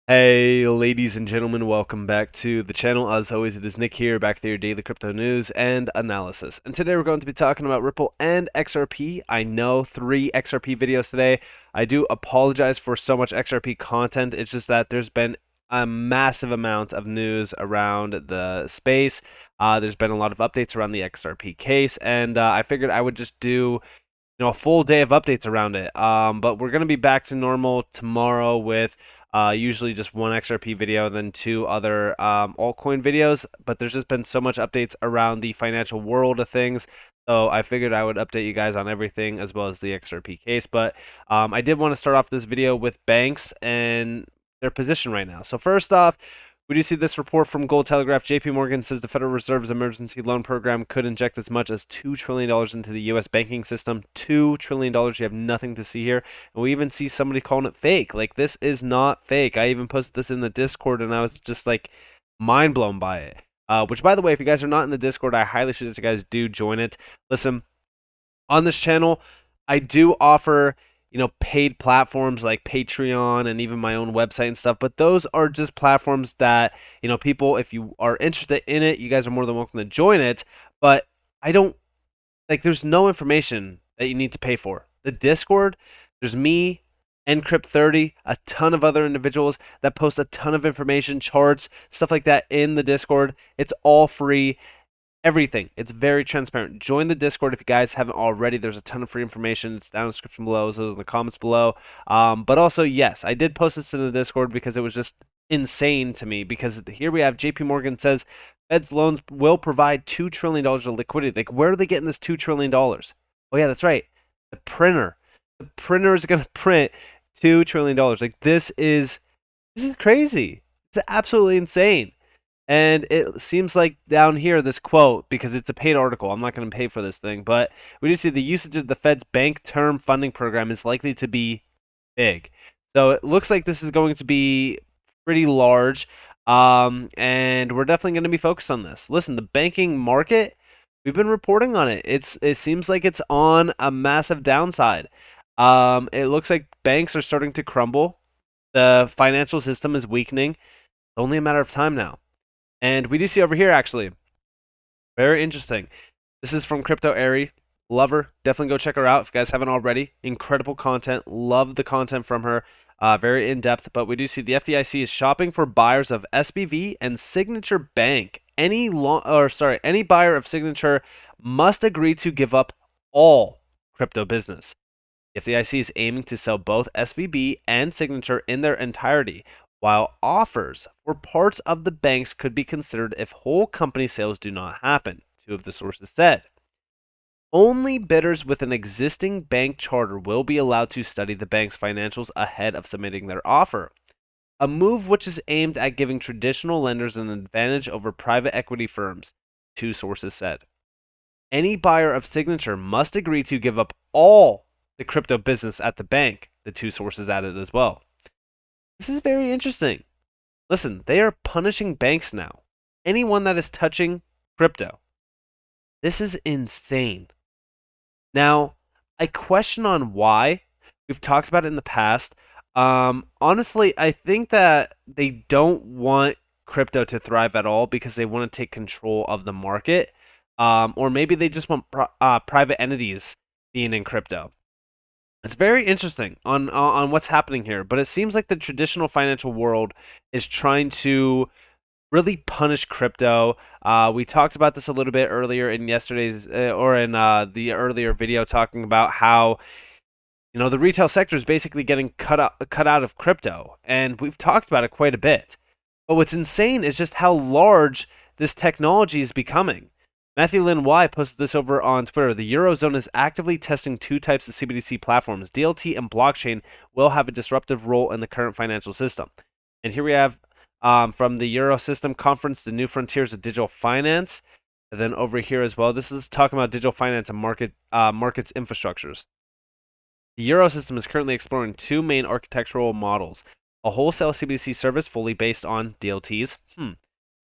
Hey, ladies and gentlemen, welcome back to the channel. As always, it is Nick here, back with your daily crypto news and analysis. And today we're going to be talking about Ripple and XRP. I know 3 XRP videos today. I do apologize for so much XRP content. It's just that there's been a massive amount of news around the space. There's been a lot of updates around the XRP case, and I figured I would just do a full day of updates around it. But we're gonna be back to normal tomorrow with usually just one XRP video, then 2 other altcoin videos. But there's just been so much updates around the financial world of things. So I figured I would update you guys on everything as well as the XRP case. But I did want to start off this video with banks and their position right now. So first off, we do see this report from Gold Telegraph. JP Morgan says the Federal Reserve's emergency loan program could inject as much as $2 trillion into the U.S. banking system. $2 trillion. You have nothing to see here. And we even see somebody calling it fake. Like, this is not fake. I even posted this in the Discord, and I was just, like, mind blown by it. Which, by the way, if you guys are not in the Discord, I highly suggest you guys do join it. Listen, on this channel, I do offer paid platforms like Patreon and even my own website and stuff, but those are just platforms that people, if you are interested in it, you guys are more than welcome to join it. But I don't like, there's no information that you need to pay for. The Discord, there's me, Encrypt30, a ton of other individuals that post a ton of information, charts, stuff like that in the Discord. It's all free. Everything. It's very transparent. Join the Discord if you guys haven't already. There's a ton of free information. It's down in the description below, so in the comments below. But also, yes, I did post this in the Discord because it was just insane to me. Because here we have JP Morgan says Fed's loans will provide $2 trillion of liquidity. Like, where are they getting this $2 trillion? Oh, yeah, that's right. The printer. The printer is going to print $2 trillion. Like, this is crazy. It's absolutely insane. And it seems like down here, this quote, because it's a paid article, I'm not going to pay for this thing, but we do see the usage of the Fed's bank term funding program is likely to be big. So it looks like this is going to be pretty large, and we're definitely going to be focused on this. Listen, the banking market, we've been reporting on it. It seems like it's on a massive downside. It looks like banks are starting to crumble. The financial system is weakening. It's only a matter of time now. And we do see over here, actually, very interesting. This is from Crypto Airy. Love her. Definitely go check her out if you guys haven't already. Incredible content. Love the content from her. Very in depth. But we do see the FDIC is shopping for buyers of SBV and Signature Bank. Any buyer of Signature must agree to give up all crypto business. The FDIC is aiming to sell both SVB and Signature in their entirety, while offers for parts of the banks could be considered if whole company sales do not happen, 2 of the sources said. Only bidders with an existing bank charter will be allowed to study the bank's financials ahead of submitting their offer, a move which is aimed at giving traditional lenders an advantage over private equity firms, 2 sources said. Any buyer of Signature must agree to give up all the crypto business at the bank, the 2 sources added as well. This is very interesting. Listen, they are punishing banks now. Anyone that is touching crypto. This is insane. Now, I question on why. We've talked about it in the past. Honestly, I think that they don't want crypto to thrive at all because they want to take control of the market. Or maybe they just want private entities being in crypto. It's very interesting on what's happening here, but it seems like the traditional financial world is trying to really punish crypto. We talked about this a little bit earlier in yesterday's or in the earlier video, talking about how the retail sector is basically getting cut out of crypto, and we've talked about it quite a bit. But what's insane is just how large this technology is becoming. Matthew Lynn Y posted this over on Twitter. The Eurozone is actively testing 2 types of CBDC platforms. DLT and blockchain will have a disruptive role in the current financial system. And here we have from the Eurosystem Conference, the new frontiers of digital finance. And then over here as well, this is talking about digital finance and markets infrastructures. The Eurosystem is currently exploring 2 main architectural models: a wholesale CBDC service fully based on DLTs,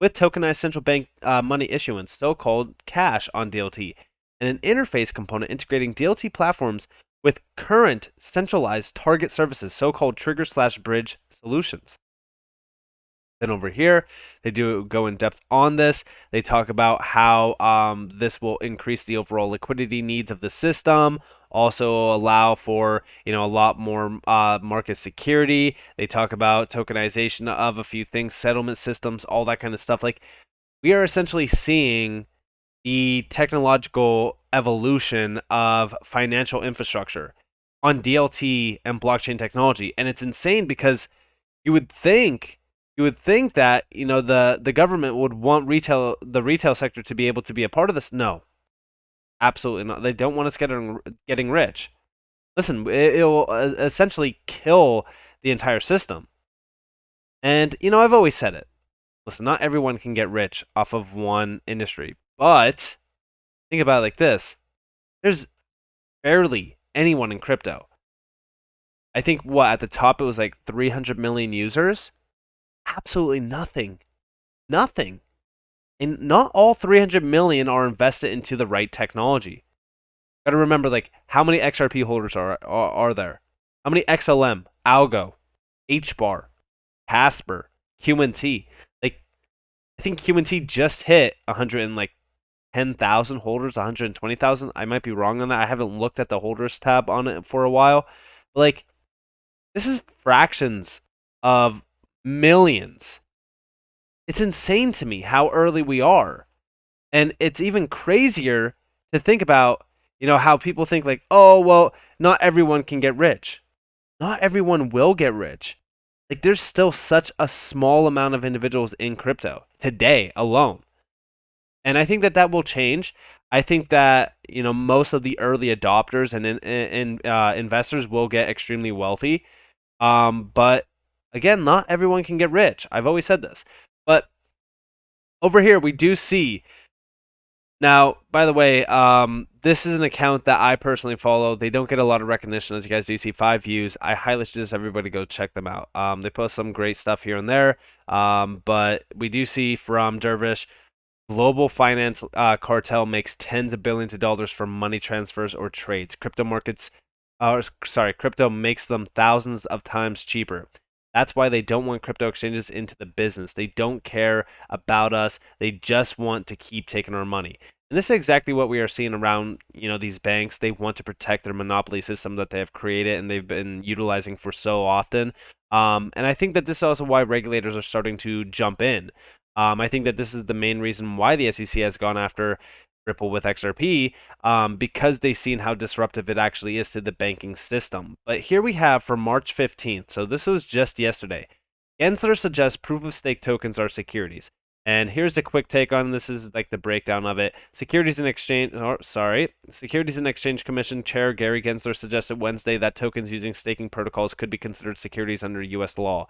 with tokenized central bank money issuance, so-called cash on DLT, and an interface component integrating DLT platforms with current centralized target services, so-called trigger/bridge solutions. Then over here, they do go in depth on this. They talk about how this will increase the overall liquidity needs of the system, also allow for a lot more market security. They talk about tokenization of a few things, settlement systems, all that kind of stuff. Like, we are essentially seeing the technological evolution of financial infrastructure on DLT and blockchain technology, and it's insane because you would think that the government would want the retail sector to be able to be a part of this. No, absolutely not. They don't want us getting rich. Listen, it will essentially kill the entire system. And I've always said it. Listen, not everyone can get rich off of one industry, but think about it like this: there's barely anyone in crypto. I think at the top it was like 300 million users. Absolutely nothing. Nothing. And not all 300 million are invested into the right technology. Got to remember, like, how many XRP holders are there? How many XLM, Algo, HBAR, Casper, QNT? Like, I think QNT just hit 110,000 holders, 120,000. I might be wrong on that. I haven't looked at the holders tab on it for a while. But, like, this is fractions of millions. It's insane to me how early we are. And it's even crazier to think about, how people think like, oh, well, not everyone can get rich. Not everyone will get rich. Like, there's still such a small amount of individuals in crypto today alone. And I think that will change. I think that, most of the early adopters and investors will get extremely wealthy. But again, not everyone can get rich. I've always said this. But over here, we do see. Now, by the way, this is an account that I personally follow. They don't get a lot of recognition, as you guys do see, 5 views. I highly suggest everybody go check them out. They post some great stuff here and there. But we do see from Dervish, global finance cartel makes tens of billions of dollars from money transfers or trades. Crypto makes them thousands of times cheaper. That's why they don't want crypto exchanges into the business. They don't care about us. They just want to keep taking our money. And this is exactly what we are seeing around, these banks. They want to protect their monopoly system that they have created and they've been utilizing for so often. And I think that this is also why regulators are starting to jump in. I think that this is the main reason why the SEC has gone after Ripple with XRP, because they've seen how disruptive it actually is to the banking system. But here we have for March 15th, so this was just yesterday. Gensler suggests proof-of-stake tokens are securities. And here's a quick take on this. Is like the breakdown of it. Securities and Exchange Commission Chair Gary Gensler suggested Wednesday that tokens using staking protocols could be considered securities under U.S. law.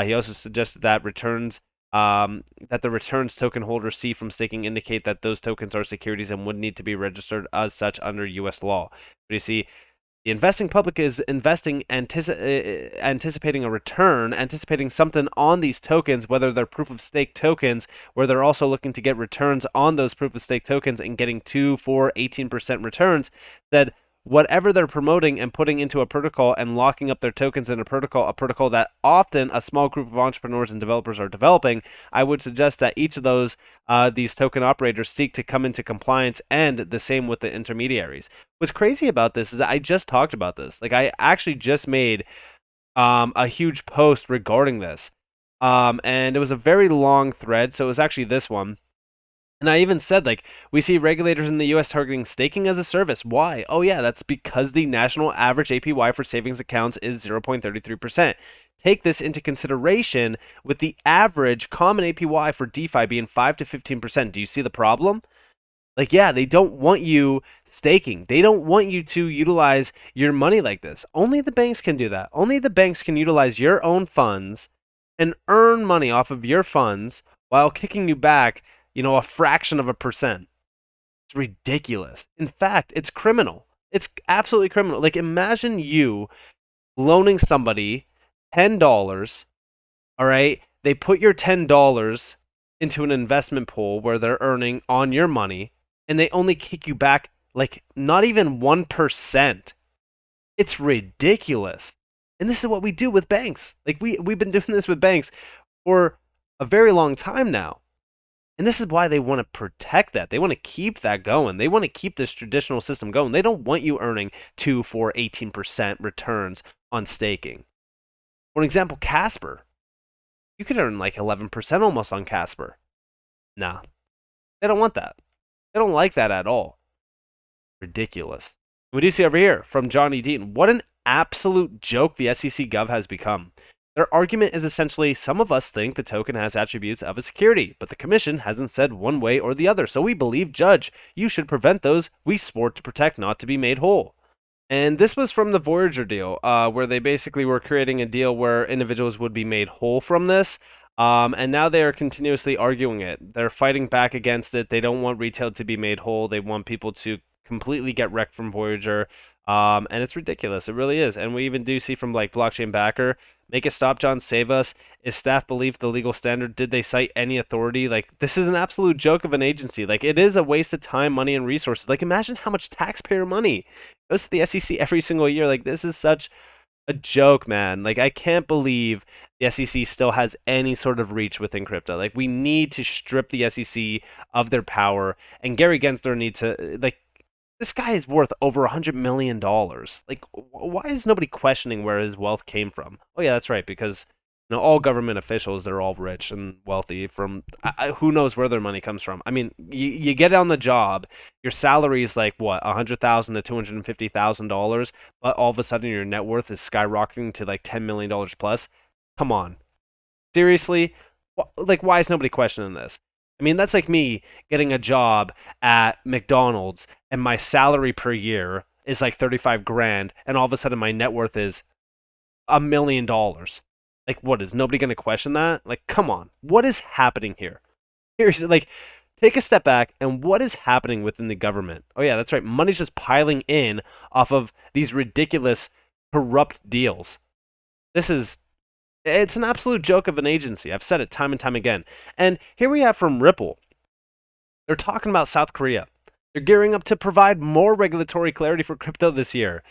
He also suggested that the returns token holders see from staking indicate that those tokens are securities and would need to be registered as such under U.S. law. But you see, the investing public is investing anticipating a return, anticipating something on these tokens, whether they're proof of stake tokens, where they're also looking to get returns on those proof of stake tokens and getting 2, 4, 18% returns, that whatever they're promoting and putting into a protocol and locking up their tokens in a protocol that often a small group of entrepreneurs and developers are developing, I would suggest that each of these token operators seek to come into compliance, and the same with the intermediaries. What's crazy about this is that I just talked about this. Like, I actually just made a huge post regarding this. And it was a very long thread, so it was actually this one. And I even said, like, we see regulators in the U.S. targeting staking as a service. Why? Oh, yeah, that's because the national average APY for savings accounts is 0.33%. Take this into consideration with the average common APY for DeFi being 5 to 15%. Do you see the problem? Like, yeah, they don't want you staking. They don't want you to utilize your money like this. Only the banks can do that. Only the banks can utilize your own funds and earn money off of your funds while kicking you back a fraction of a percent. It's ridiculous. In fact, it's criminal. It's absolutely criminal. Like, imagine you loaning somebody $10, all right? They put your $10 into an investment pool where they're earning on your money, and they only kick you back, like, not even 1%. It's ridiculous. And this is what we do with banks. Like, we've been doing this with banks for a very long time now. And this is why they want to protect that. They want to keep that going. They want to keep this traditional system going. They don't want you earning 2, 4, 18% returns on staking. For example, Casper. You could earn like 11% almost on Casper. Nah, they don't want that. They don't like that at all. Ridiculous. We do see over here from Johnny Deaton, what an absolute joke the SEC Gov has become. Their argument is essentially, some of us think the token has attributes of a security, but the commission hasn't said one way or the other, so we believe, Judge, you should prevent those we swore to protect not to be made whole. And this was from the Voyager deal, where they basically were creating a deal where individuals would be made whole from this. And now they are continuously arguing it. They're fighting back against it. They don't want retail to be made whole. They want people to completely get wrecked from Voyager. And it's ridiculous. It really is. And we even do see from like Blockchain Backer, make it stop, John, save us. Is staff belief the legal standard? Did they cite any authority? Like, this is an absolute joke of an agency. Like, it is a waste of time, money, and resources. Like, imagine how much taxpayer money goes to the SEC every single year. Like, this is such a joke, man. Like, I can't believe the SEC still has any sort of reach within crypto. Like, we need to strip the SEC of their power, and Gary Gensler needs to, like, this guy is worth over $100 million. Like, why is nobody questioning where his wealth came from? Oh, yeah, that's right, because all government officials, they're all rich and wealthy from, who knows where their money comes from. I mean, you get on the job, your salary is like, what, $100,000 to $250,000, but all of a sudden your net worth is skyrocketing to like $10 million plus. Come on. Seriously? Like, why is nobody questioning this? I mean, that's like me getting a job at McDonald's and my salary per year is like 35 grand, and all of a sudden my net worth is $1 million. Like, what, is nobody going to question that? Like, come on. What is happening here? Seriously, like, take a step back, and what is happening within the government? Oh, yeah, that's right. Money's just piling in off of these ridiculous, corrupt deals. It's an absolute joke of an agency. I've said it time and time again. And here we have from Ripple. They're talking about South Korea. They're gearing up to provide more regulatory clarity for crypto this year.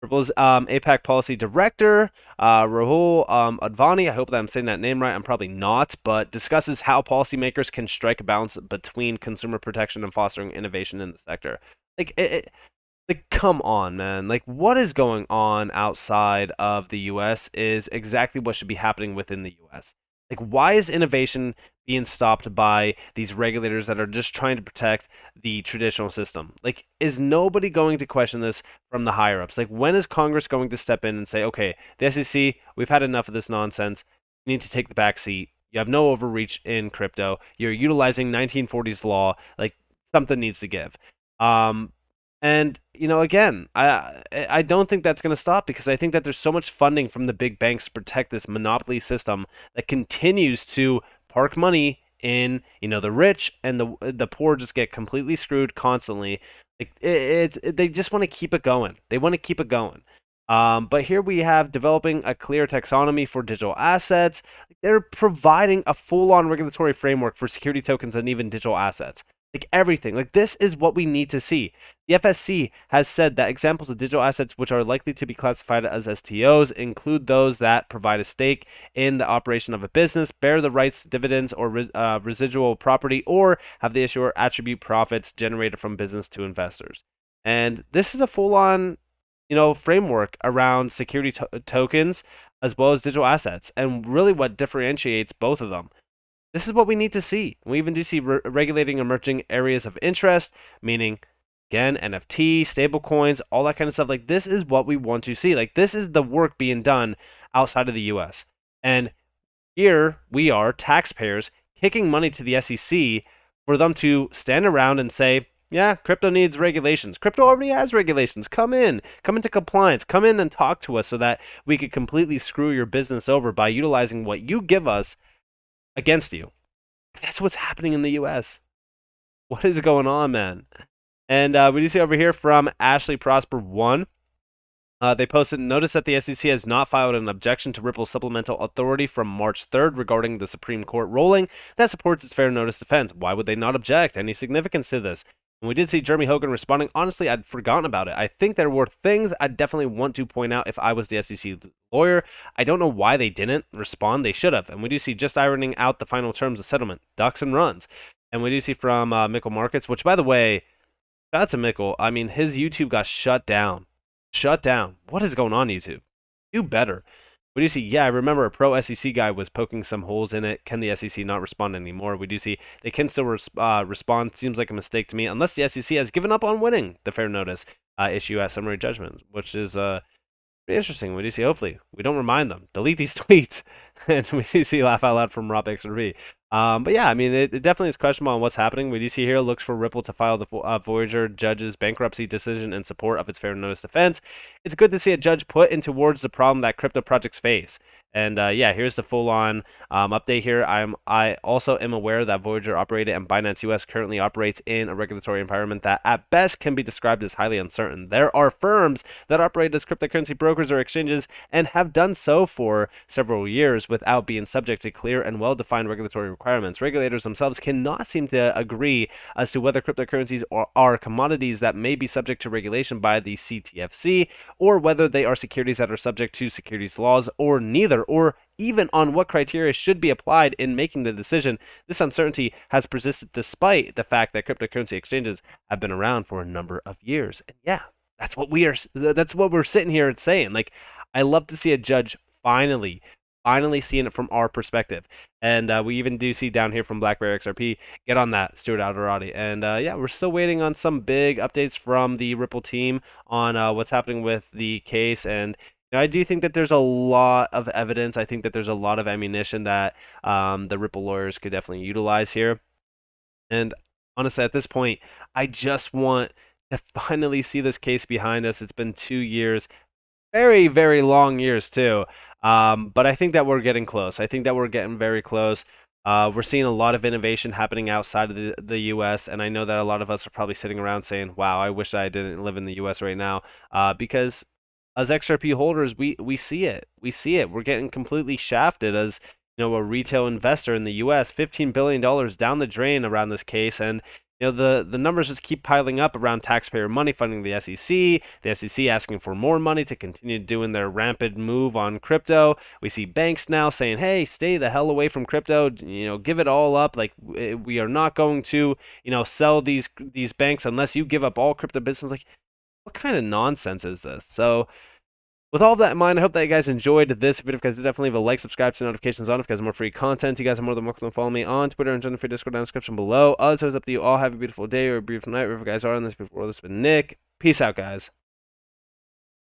Ripple's APAC policy director, Rahul Advani, I hope that I'm saying that name right, I'm probably not, but discusses how policymakers can strike a balance between consumer protection and fostering innovation in the sector. Like, come on, man. Like, what is going on outside of the US is exactly what should be happening within the US. Like, why is innovation being stopped by these regulators that are just trying to protect the traditional system? Like, is nobody going to question this from the higher ups? Like, when is Congress going to step in and say, okay, the SEC, we've had enough of this nonsense. You need to take the back seat. You have no overreach in crypto. You're utilizing 1940s law. Like, something needs to give. And, again, I don't think that's going to stop, because I think that there's so much funding from the big banks to protect this monopoly system that continues to park money in, the rich, and the poor just get completely screwed constantly. Like, they just want to keep it going. They want to keep it going. But here we have developing a clear taxonomy for digital assets. They're providing a full-on regulatory framework for security tokens and even digital assets. Like, everything. Like, this is what we need to see. The FSC has said that examples of digital assets which are likely to be classified as STOs include those that provide a stake in the operation of a business, bear the rights to dividends or residual property, or have the issuer attribute profits generated from business to investors. And this is a full-on, framework around security tokens as well as digital assets, and really what differentiates both of them. This is what we need to see. We even do see regulating emerging areas of interest, meaning, again, NFT, stablecoins, all that kind of stuff. Like, this is what we want to see. Like, this is the work being done outside of the US. And here we are, taxpayers, kicking money to the SEC for them to stand around and say, yeah, crypto needs regulations. Crypto already has regulations. Come into compliance. Come in and talk to us so that we could completely screw your business over by utilizing what you give us against you. That's what's happening in the US. What is going on, man? And we do see over here from Ashley Prosper 1. They posted, notice that the SEC has not filed an objection to Ripple's supplemental authority from March 3rd regarding the Supreme Court ruling that supports its fair notice defense. Why would they not object? Any significance to this? And we did see Jeremy Hogan responding. Honestly, I'd forgotten about it. I think there were things I'd definitely want to point out if I was the SEC lawyer. I don't know why they didn't respond. They should have. And we do see just ironing out the final terms of settlement, ducks and runs. And we do see from Mickle Markets, which, by the way, that's a Mickle. I mean, his YouTube got shut down. Shut down. What is going on, YouTube? Do better. We do see, yeah, I remember a pro SEC guy was poking some holes in it. Can the SEC not respond anymore? We do see they can still respond. Seems like a mistake to me, unless the SEC has given up on winning the fair notice issue at summary judgment, which is pretty interesting. We do see, hopefully, we don't remind them. Delete these tweets. And we do see laugh out loud from Rob XRV. But yeah, I mean, it definitely is questionable on what's happening. We do see here looks for Ripple to file the Voyager judge's bankruptcy decision in support of its fair notice defense. It's good to see a judge put in towards the problem that crypto projects face. And yeah, here's the full-on update here. I also am aware that Voyager operated and Binance US currently operates in a regulatory environment that at best can be described as highly uncertain. There are firms that operate as cryptocurrency brokers or exchanges and have done so for several years without being subject to clear and well-defined regulatory requirements. Regulators themselves cannot seem to agree as to whether cryptocurrencies are commodities that may be subject to regulation by the CTFC or whether they are securities that are subject to securities laws or neither, or even on what criteria should be applied in making the decision. This uncertainty has persisted despite the fact that cryptocurrency exchanges have been around for a number of years. And yeah, that's what we're sitting here and saying. Like, I love to see a judge finally seeing it from our perspective. And we even do see down here from BlackBerry XRP, get on that, Stuart Alderati. And yeah, we're still waiting on some big updates from the Ripple team on what's happening with the case. And I do think that there's a lot of evidence. I think that there's a lot of ammunition that the Ripple lawyers could definitely utilize here. And honestly, at this point, I just want to finally see this case behind us. It's been 2 years. Very, very long years too. But I think that we're getting close. I think that we're getting very close. We're seeing a lot of innovation happening outside of the U.S., and I know that a lot of us are probably sitting around saying, wow, I wish I didn't live in the U.S. right now, because as XRP holders, we see it. We see it. We're getting completely shafted as a retail investor in the U.S. $15 billion down the drain around this case, and the numbers just keep piling up around taxpayer money funding the SEC asking for more money to continue doing their rampant move on crypto. We see banks now saying, hey, stay the hell away from crypto, give it all up. Like, we are not going to, sell these banks unless you give up all crypto business. Like, what kind of nonsense is this? So with all of that in mind, I hope that you guys enjoyed this video. If you guys did, definitely leave a like, subscribe, to notifications on if you guys have more free content. You guys are more than welcome to follow me on Twitter and join the free Discord down in the description below. As always, up to you all. Have a beautiful day or a beautiful night wherever you guys are in this beautiful world. This has been Nick. Peace out, guys.